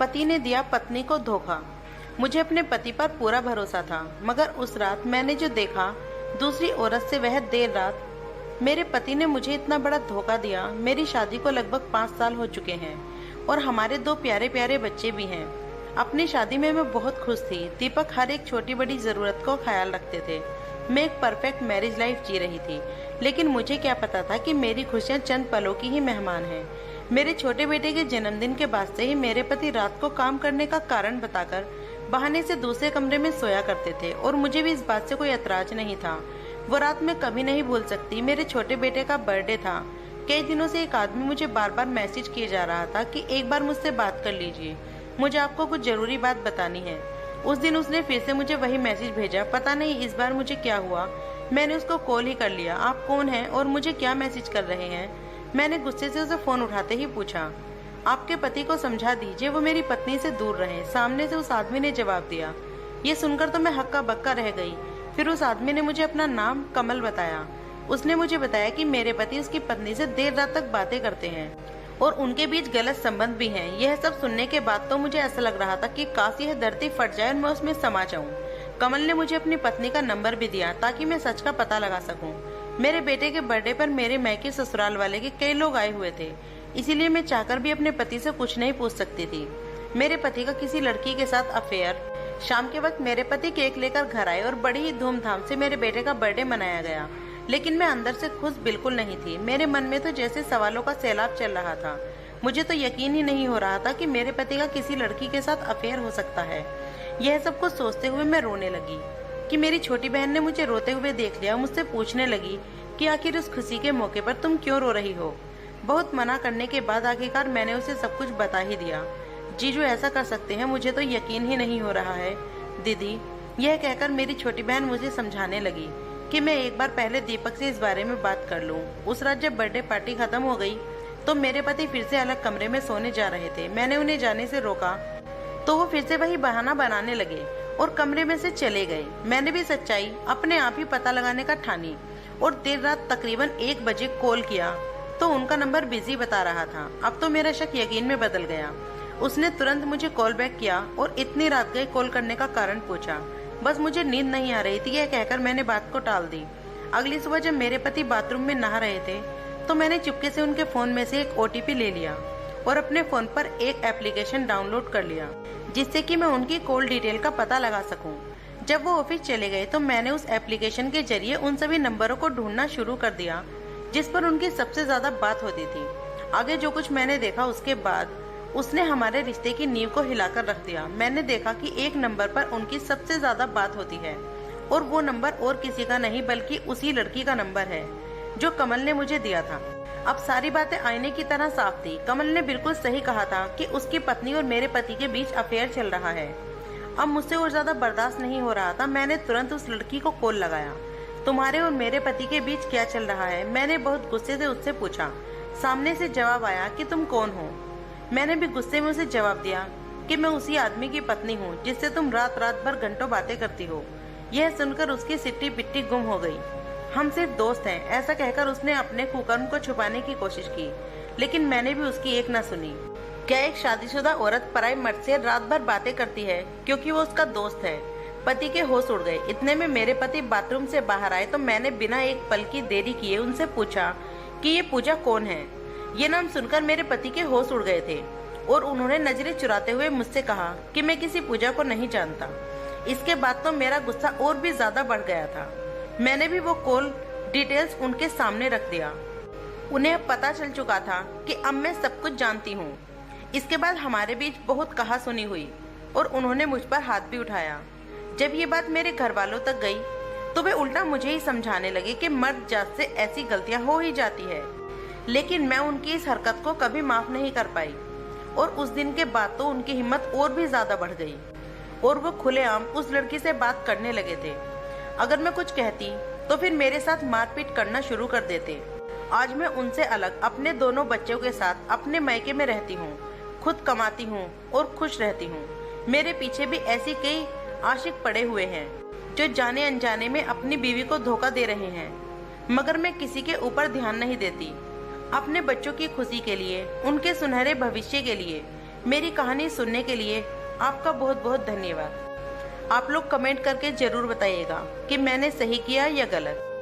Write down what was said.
पति ने दिया पत्नी को धोखा। मुझे अपने पति पर पूरा भरोसा था, मगर उस रात मैंने जो देखा दूसरी औरत से, वह देर रात मेरे पति ने मुझे इतना बड़ा धोखा दिया। मेरी शादी को लगभग 5 साल हो चुके हैं और हमारे 2 प्यारे प्यारे बच्चे भी हैं। अपनी शादी में मैं बहुत खुश थी। दीपक हर एक छोटी बड़ी जरूरत को ख्याल रखते थे। मैं एक परफेक्ट मैरिज लाइफ जी रही थी, लेकिन मुझे क्या पता था कि मेरी खुशियां चंद पलों की ही मेहमान हैं। मेरे छोटे बेटे के जन्मदिन के बाद से ही मेरे पति रात को काम करने का कारण बताकर बहाने से दूसरे कमरे में सोया करते थे और मुझे भी इस बात से कोई एतराज नहीं था। वो रात मैं कभी नहीं भूल सकती। मेरे छोटे बेटे का बर्थडे था। कई दिनों से एक आदमी मुझे बार बार मैसेज किए जा रहा था कि एक बार मुझसे बात कर लीजिए, मुझे आपको कुछ जरूरी बात बतानी है। उस दिन उसने फिर से मुझे वही मैसेज भेजा। पता नहीं इस बार मुझे क्या हुआ, मैंने उसको कॉल ही कर लिया। आप कौन हैं और मुझे क्या मैसेज कर रहे हैं? मैंने गुस्से से उसे फोन उठाते ही पूछा। आपके पति को समझा दीजिए वो मेरी पत्नी से दूर रहे, सामने से उस आदमी ने जवाब दिया। ये सुनकर तो मैं हक्का बक्का रह गई। फिर उस आदमी ने मुझे अपना नाम कमल बताया। उसने मुझे बताया कि मेरे पति उसकी पत्नी से देर रात तक बातें करते हैं और उनके बीच गलत संबंध भी हैं। यह सब सुनने के बाद तो मुझे ऐसा लग रहा था कि काश यह धरती फट जाए और मैं उसमें समा जाऊं। कमल ने मुझे अपनी पत्नी का नंबर भी दिया ताकि मैं सच का पता लगा सकूं। मेरे बेटे के बर्थडे पर मेरे मायके ससुराल वाले के कई लोग आए हुए थे, इसीलिए मैं चाहकर भी अपने पति से कुछ नहीं पूछ सकती थी। मेरे पति का किसी लड़की के साथ अफेयर। शाम के वक्त मेरे पति केक लेकर घर आए और बड़ी ही धूमधाम से मेरे बेटे का बर्थडे मनाया गया, लेकिन मैं अंदर से खुश बिल्कुल नहीं थी। मेरे मन में तो जैसे सवालों का सैलाब चल रहा था। मुझे तो यकीन ही नहीं हो रहा था कि मेरे पति का किसी लड़की के साथ अफेयर हो सकता है। यह सब कुछ सोचते हुए मैं रोने लगी कि मेरी छोटी बहन ने मुझे रोते हुए देख लिया। मुझसे पूछने लगी कि आखिर उस खुशी के मौके पर तुम क्यों रो रही हो। बहुत मना करने के बाद आखिरकार मैंने उसे सब कुछ बता ही दिया। जीजू ऐसा कर सकते हैं, मुझे तो यकीन ही नहीं हो रहा है दीदी। यह कहकर मेरी छोटी बहन मुझे समझाने लगी कि मैं एक बार पहले दीपक से इस बारे में बात कर लूं। उस रात जब बर्थडे पार्टी खत्म हो गई तो मेरे पति फिर से अलग कमरे में सोने जा रहे थे। मैंने उन्हें जाने से रोका तो वो फिर से वही बहाना बनाने लगे और कमरे में से चले गए। मैंने भी सच्चाई अपने आप ही पता लगाने का ठानी और देर रात तकरीबन 1 बजे कॉल किया तो उनका नंबर बिजी बता रहा था। अब तो मेरा शक यकीन में बदल गया। उसने तुरंत मुझे कॉल बैक किया और इतनी रात गए कॉल करने का कारण पूछा। बस मुझे नींद नहीं आ रही थी, यह कहकर मैंने बात को टाल दी। अगली सुबह जब मेरे पति बाथरूम में नहा रहे थे तो मैंने चुपके से उनके फोन में से एक OTP ले लिया और अपने फोन पर एक एप्लीकेशन डाउनलोड कर लिया जिससे कि मैं उनकी कॉल डिटेल का पता लगा सकूं। जब वो ऑफिस चले गए तो मैंने उस एप्लीकेशन के जरिए उन सभी नंबरों को ढूंढना शुरू कर दिया जिस पर उनकी सबसे ज्यादा बात होती थी। आगे जो कुछ मैंने देखा उसके बाद उसने हमारे रिश्ते की नींव को हिलाकर रख दिया। मैंने देखा कि एक नंबर पर उनकी सबसे ज्यादा बात होती है और वो नंबर और किसी का नहीं बल्कि उसी लड़की का नंबर है जो कमल ने मुझे दिया था। अब सारी बातें आईने की तरह साफ थी। कमल ने बिल्कुल सही कहा था कि उसकी पत्नी और मेरे पति के बीच अफेयर चल रहा है। अब मुझसे और ज्यादा बर्दाश्त नहीं हो रहा था। मैंने तुरंत उस लड़की को कॉल लगाया। तुम्हारे और मेरे पति के बीच क्या चल रहा है? मैंने बहुत गुस्से से उससे पूछा। सामने से जवाब आया कि तुम कौन हो। मैंने भी गुस्से में उसे जवाब दिया कि मैं उसी आदमी की पत्नी हूँ जिससे तुम रात रात भर घंटों बातें करती हो। यह सुनकर उसकी सिट्टी पिट्टी गुम हो गई। हम सिर्फ दोस्त हैं, ऐसा कहकर उसने अपने कुकर्म को छुपाने की कोशिश की, लेकिन मैंने भी उसकी एक न सुनी। क्या एक शादीशुदा औरत पराई मर्द से रात भर बातें करती है क्योंकि वो उसका दोस्त है? पति के होश उड़ गए। इतने में मेरे पति बाथरूम से बाहर आए तो मैंने बिना एक पल की देरी किए उनसे पूछा कि ये पूजा कौन है। ये नाम सुनकर मेरे पति के होश उड़ गए थे और उन्होंने नजरें चुराते हुए मुझसे कहा कि मैं किसी पूजा को नहीं जानता। इसके बाद तो मेरा गुस्सा और भी ज्यादा बढ़ गया था। मैंने भी वो कॉल डिटेल्स उनके सामने रख दिया। उन्हें अब पता चल चुका था कि अब मैं सब कुछ जानती हूँ। इसके बाद हमारे बीच बहुत कहासुनी हुई और उन्होंने मुझ पर हाथ भी उठाया। जब ये बात मेरे घर वालों तक गई तो वे उल्टा मुझे ही समझाने लगे कि मर्द जात से ऐसी गलतियां हो ही जाती है, लेकिन मैं उनकी इस हरकत को कभी माफ नहीं कर पाई। और उस दिन के बाद तो उनकी हिम्मत और भी ज्यादा बढ़ गई और वो खुलेआम उस लड़की से बात करने लगे थे। अगर मैं कुछ कहती तो फिर मेरे साथ मारपीट करना शुरू कर देते। आज मैं उनसे अलग अपने दोनों बच्चों के साथ अपने मायके में रहती हूँ, खुद कमाती हूँ और खुश रहती हूँ। मेरे पीछे भी ऐसी कई आशिक पड़े हुए हैं जो जाने अनजाने में अपनी बीवी को धोखा दे रहे हैं, मगर मैं किसी के ऊपर ध्यान नहीं देती। अपने बच्चों की खुशी के लिए, उनके सुनहरे भविष्य के लिए मेरी कहानी सुनने के लिए आपका बहुत बहुत धन्यवाद। आप लोग कमेंट करके जरूर बताइएगा कि मैंने सही किया या गलत।